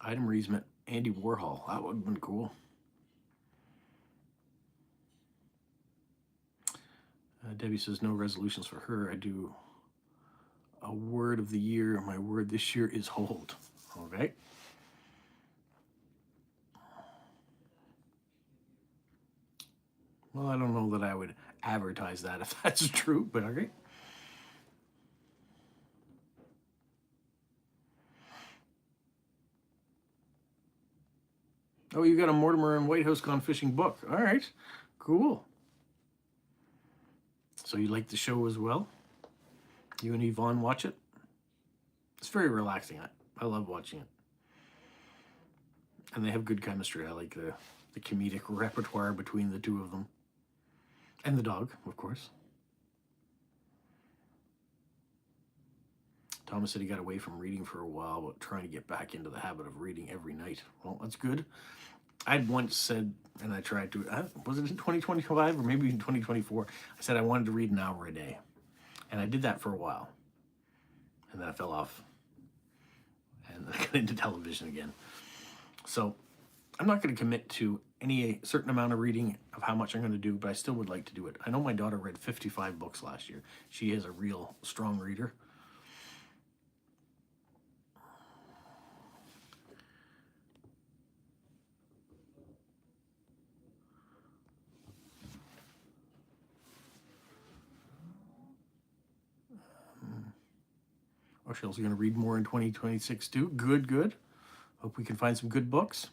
Ida Marie's met Andy Warhol. That would have been cool. Debbie says no resolutions for her. I do a word of the year. My word this year is hold. Okay. Well, I don't know that I would advertise that if that's true, but okay. Oh, you got a Mortimer and Whitehouse Gone Fishing book. All right, cool. So you like the show as well? You and Yvonne watch it? It's very relaxing. I love watching it. And they have good chemistry. I like the comedic repertoire between the two of them. And the dog, of course. Thomas said he got away from reading for a while, but trying to get back into the habit of reading every night. Well, that's good. I'd once said, and I tried to, was it in 2025 or maybe in 2024? I said I wanted to read an hour a day. And I did that for a while. And then I fell off. And I got into television again. So I'm not going to commit to any certain amount of reading of how much I'm going to do, but I still would like to do it. I know my daughter read 55 books last year. She is a real strong reader. Rochelle's going to read more in 2026 too. Good, good. Hope we can find some good books.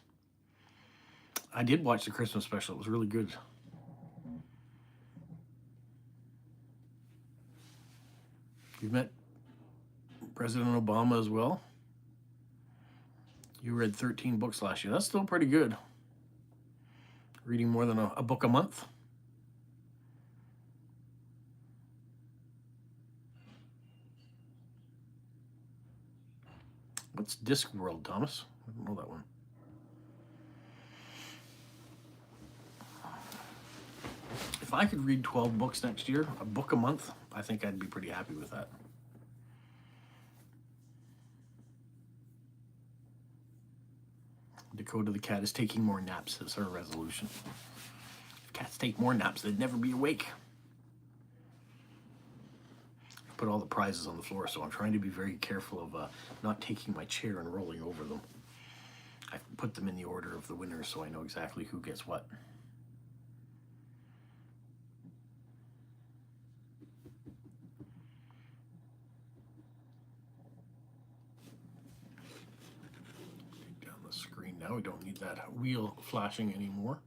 I did watch the Christmas special. It was really good. You've met President Obama as well. You read 13 books last year. That's still pretty good. Reading more than a book a month. What's Discworld, Thomas? I don't know that one. If I could read 12 books next year, a book a month, I think I'd be pretty happy with that. Dakota the cat is taking more naps as her resolution. If cats take more naps, they'd never be awake. I put all the prizes on the floor, so I'm trying to be very careful of not taking my chair and rolling over them. I put them in the order of the winners so I know exactly who gets what. Take down the screen now. We don't need that wheel flashing anymore.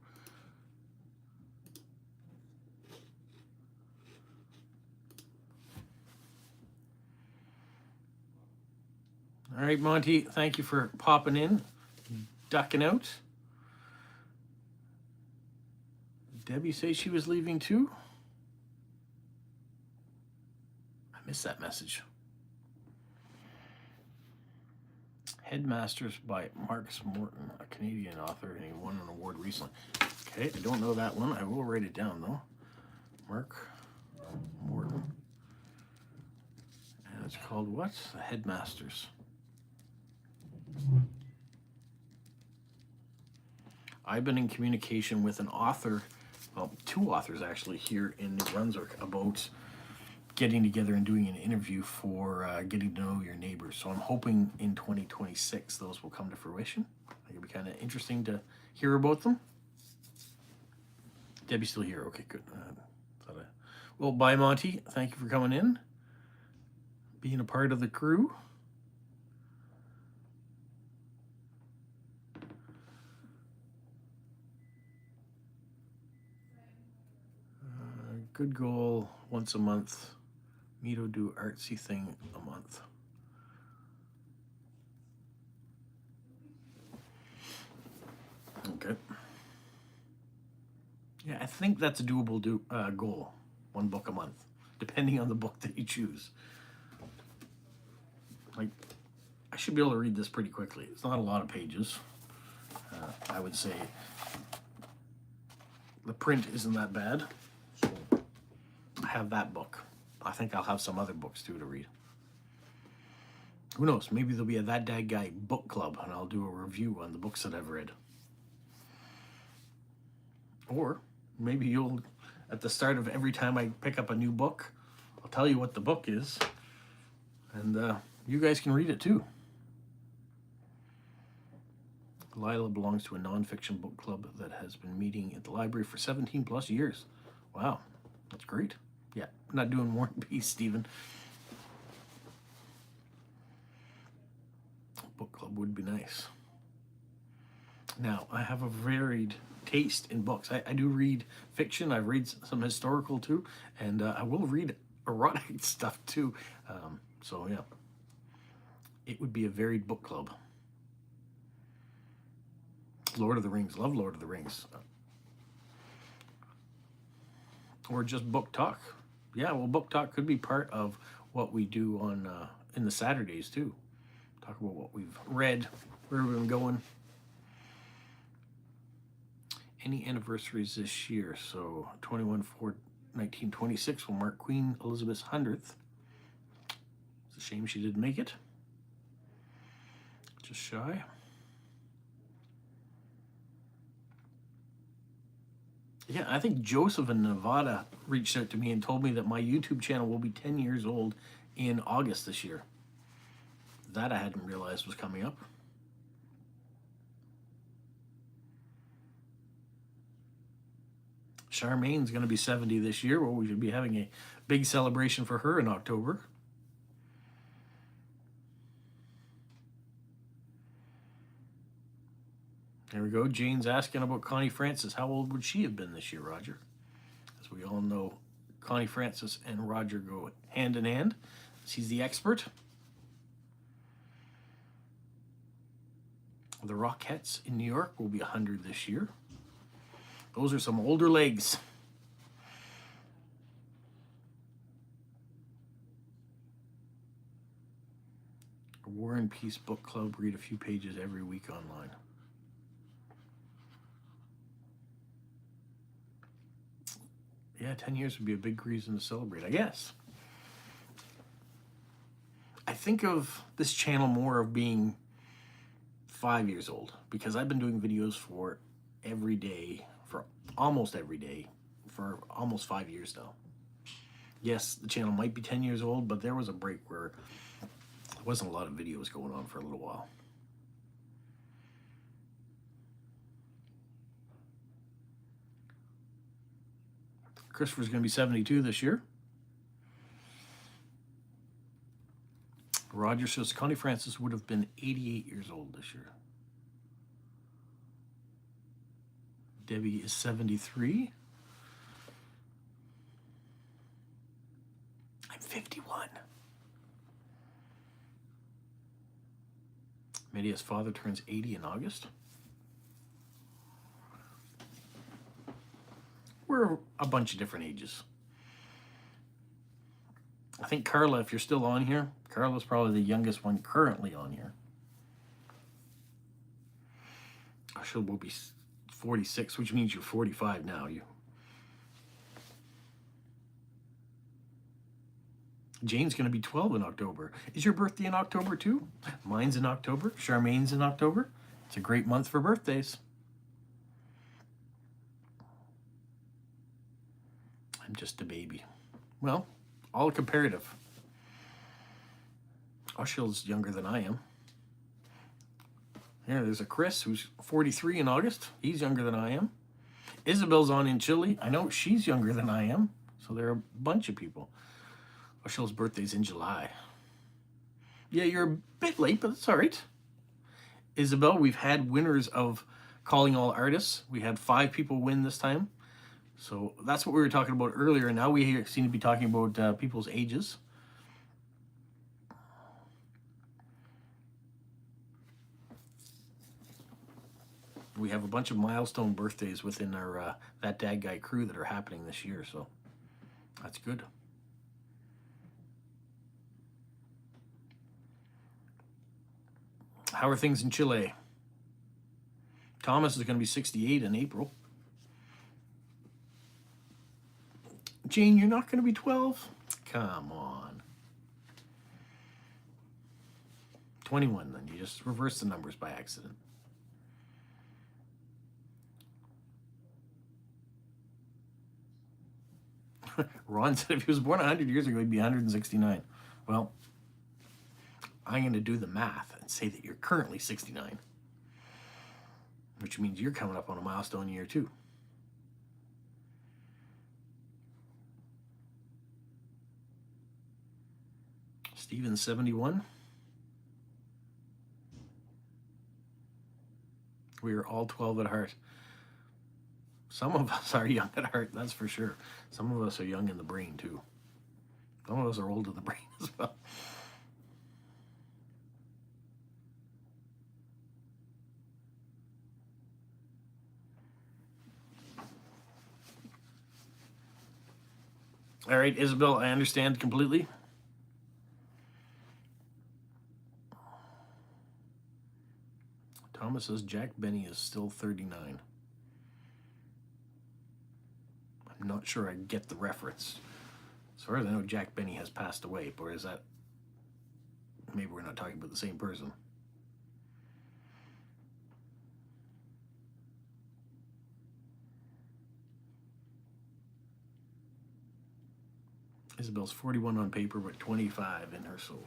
All right, Monty, thank you for popping in, ducking out. Debbie say she was leaving too? I missed that message. Headmasters by Marcus Moncton, a Canadian author, and he won an award recently. Okay, I don't know that one. I will write it down though. Mark Moncton. And it's called what? The Headmasters. I've been in communication with an author, well, two authors actually, here in New Brunswick about getting together and doing an interview for getting to know your neighbors. So I'm hoping in 2026 those will come to fruition. I think it'll be kind of interesting to hear about them. Debbie's still here. Okay, good. Well, bye, Monty. Thank you for coming in, being a part of the crew. Good goal once a month. Mito do artsy thing a month. Okay. Yeah, I think that's a doable goal. One book a month, depending on the book that you choose. Like, I should be able to read this pretty quickly. It's not a lot of pages. I would say the print isn't that bad. So I have that book. I think I'll have some other books too to read. Who knows? Maybe there'll be a That Dad Guy book club and I'll do a review on the books that I've read. Or maybe you'll, at the start of every time I pick up a new book, I'll tell you what the book is. And you guys can read it too. Lila belongs to a nonfiction book club that has been meeting at the library for 17 plus years. Wow, that's great. Yeah, not doing War and Peace, Stephen. Book club would be nice. Now, I have a varied taste in books. I do read fiction. I read some historical too, and I will read erotic stuff too. So yeah, it would be a varied book club. Lord of the Rings. Love Lord of the Rings. Or just book talk. Yeah, well, book talk could be part of what we do on in the Saturdays too. Talk about what we've read, where we've been going. Any anniversaries this year? So 21/4/1926 will mark Queen Elizabeth's 100th. It's a shame she didn't make it. Just shy. Yeah, I think Joseph in Nevada reached out to me and told me that my YouTube channel will be 10 years old in August this year. That I hadn't realized was coming up. Charmaine's going to be 70 this year. Well, we should be having a big celebration for her in October. There we go. Jane's asking about Connie Francis. How old would she have been this year, Roger? As we all know, Connie Francis and Roger go hand in hand. He's the expert. The Rockettes in New York will be 100 this year. Those are some older legs. War and Peace book club. Read a few pages every week online. Yeah, 10 years would be a big reason to celebrate, I guess. I think of this channel more of being 5 years old because I've been doing videos for almost every day for almost 5 years now. Yes, the channel might be 10 years old, but there was a break where there wasn't a lot of videos going on for a little while. Christopher's going to be 72 this year. Roger says Connie Francis would have been 88 years old this year. Debbie is 73. I'm 51. Media's father turns 80 in August. We're a bunch of different ages. I think Carla, if you're still on here, Carla's probably the youngest one currently on here. She will be 46, which means you're 45 now. Jane's going to be 12 in October. Is your birthday in October too? Mine's in October. Charmaine's in October. It's a great month for birthdays. just a baby. Well, all comparative. Ushill's younger than I am. Yeah, there's a Chris who's 43 in August. He's younger than I am. Isabel's on in Chile. I know she's younger than I am. So there are a bunch of people. Ushill's birthday's in July. Yeah, you're a bit late, but it's all right. Isabel, we've had winners of Calling All Artists. We had 5 people win this time. So that's what we were talking about earlier. Now we seem to be talking about people's ages. We have a bunch of milestone birthdays within our That Dad Guy crew that are happening this year, so that's good. How are things in Chile? Thomas is going to be 68 in April. Jane, you're not going to be 12? Come on. 21 then. You just reverse the numbers by accident. Ron said if he was born 100 years ago, he'd be 169. Well, I'm going to do the math and say that you're currently 69, which means you're coming up on a milestone year too. Steven's 71. We are all 12 at heart. Some of us are young at heart, that's for sure. Some of us are young in the brain too. Some of us are old in the brain as well. All right, Isabel, I understand completely. Thomas says Jack Benny is still 39. I'm not sure I get the reference. As far as I know, Jack Benny has passed away, or is that... Maybe we're not talking about the same person. Isabel's 41 on paper, but 25 in her soul.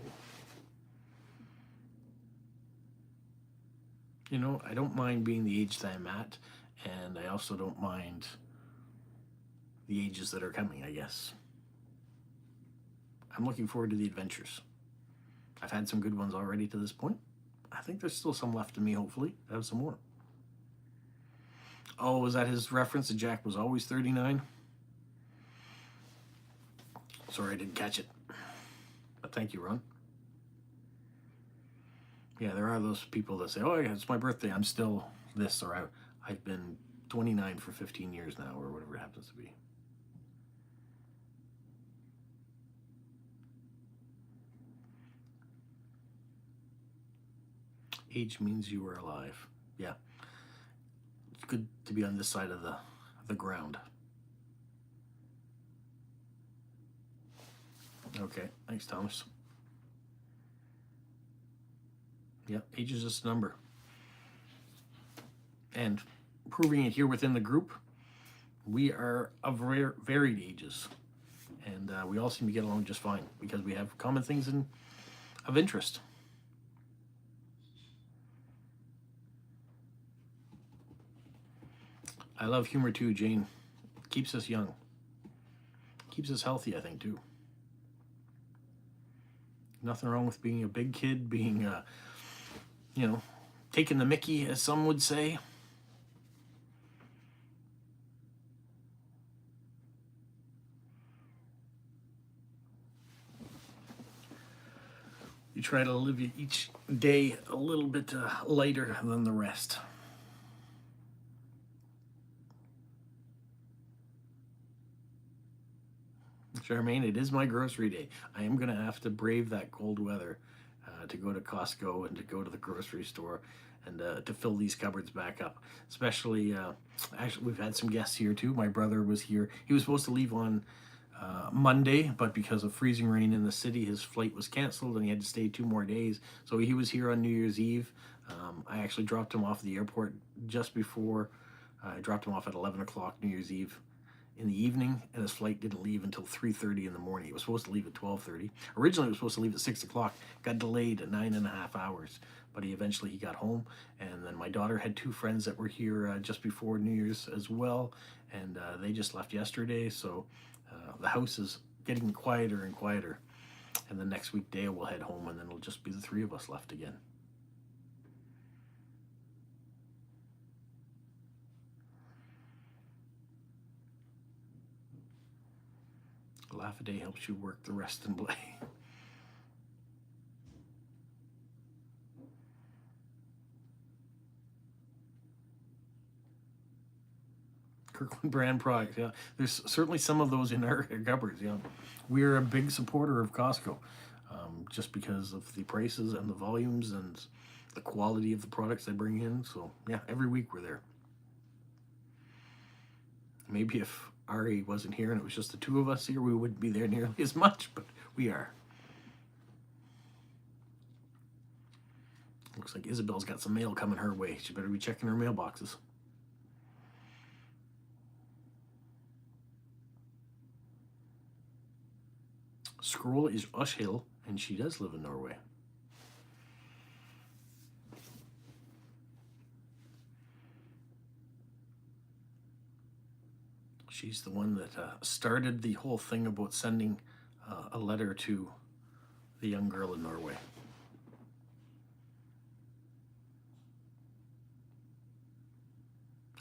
You know, I don't mind being the age that I'm at, and I also don't mind the ages that are coming, I guess. I'm looking forward to the adventures. I've had some good ones already to this point. I think there's still some left in me, hopefully. I have some more. Oh, was that his reference that Jack was always 39? Sorry, I didn't catch it. But thank you, Ron. Yeah, there are those people that say, oh, yeah, it's my birthday, I'm still this, or I've been 29 for 15 years now, or whatever it happens to be. Age means you are alive. Yeah. It's good to be on this side of the ground. Okay, thanks, Thomas. Yep, age is just a number. And proving it here within the group, we are of varied ages. And we all seem to get along just fine because we have common things of interest. I love humor too, Jane. Keeps us young. Keeps us healthy, I think, too. Nothing wrong with being a big kid, being, you know, taking the mickey, as some would say. You try to live each day a little bit lighter than the rest. Charmaine, it is my grocery day. I am going to have to brave that cold weather to go to Costco and to go to the grocery store and to fill these cupboards back up. Especially, actually, we've had some guests here too. My brother was here. He was supposed to leave on Monday, but because of freezing rain in the city, his flight was canceled and he had to stay 2 more days. So he was here on New Year's Eve. I actually dropped him off at the airport just before. I dropped him off at 11 o'clock New Year's Eve in the evening, and his flight didn't leave until 3:30 in the morning. It was supposed to leave at 12:30. Originally, it was supposed to leave at 6 o'clock. Got delayed at 9.5 hours, but he got home. And then my daughter had two friends that were here just before New Year's as well, and they just left yesterday. So the house is getting quieter and quieter. And the next week, Dale will head home, and then it'll just be the three of us left again. Laugh a day helps you work the rest and play. Kirkland brand products, yeah. There's certainly some of those in our cupboards, yeah. We're a big supporter of Costco, just because of the prices and the volumes and the quality of the products they bring in. So, yeah, every week we're there. Maybe if Ari wasn't here and it was just the two of us here, we wouldn't be there nearly as much, but we are. Looks like Isabel's got some mail coming her way. She better be checking her mailboxes. Scroll is Ushhill, and she does live in Norway. She's the one that started the whole thing about sending a letter to the young girl in Norway.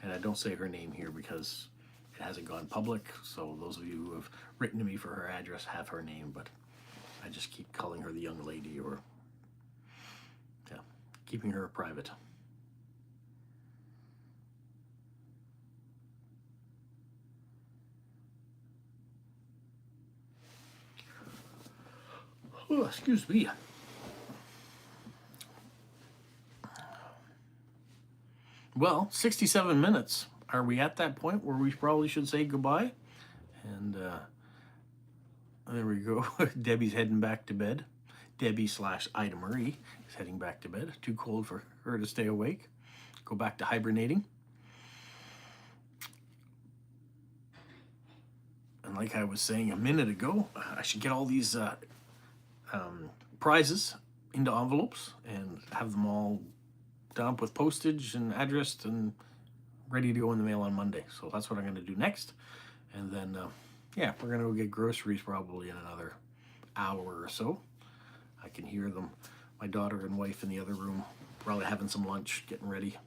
And I don't say her name here because it hasn't gone public, so those of you who have written to me for her address have her name, but I just keep calling her the young lady, or yeah, keeping her private. Oh, excuse me. Well, 67 minutes. Are we at that point where we probably should say goodbye? And there we go. Debbie's heading back to bed. Debbie/Ida Marie is heading back to bed. Too cold for her to stay awake. Go back to hibernating. And like I was saying a minute ago, I should get all these prizes into envelopes and have them all done up with postage and addressed and ready to go in the mail on Monday. So that's what I'm going to do next. And then, yeah, we're going to go get groceries probably in another hour or so. I can hear them, my daughter and wife in the other room, probably having some lunch, getting ready.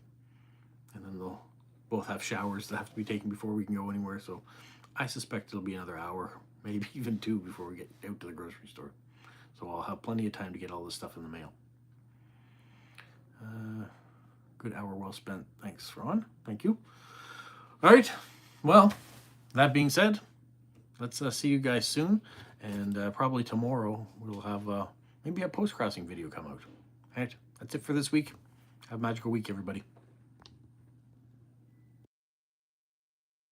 And then they'll both have showers that have to be taken before we can go anywhere. So I suspect it'll be another hour, maybe even two, before we get out to the grocery store. So I'll have plenty of time to get all this stuff in the mail. Good hour well spent. Thanks, Ron. Thank you. All right. Well, that being said, let's see you guys soon. And probably tomorrow we'll have maybe a post-crossing video come out. All right. That's it for this week. Have a magical week, everybody.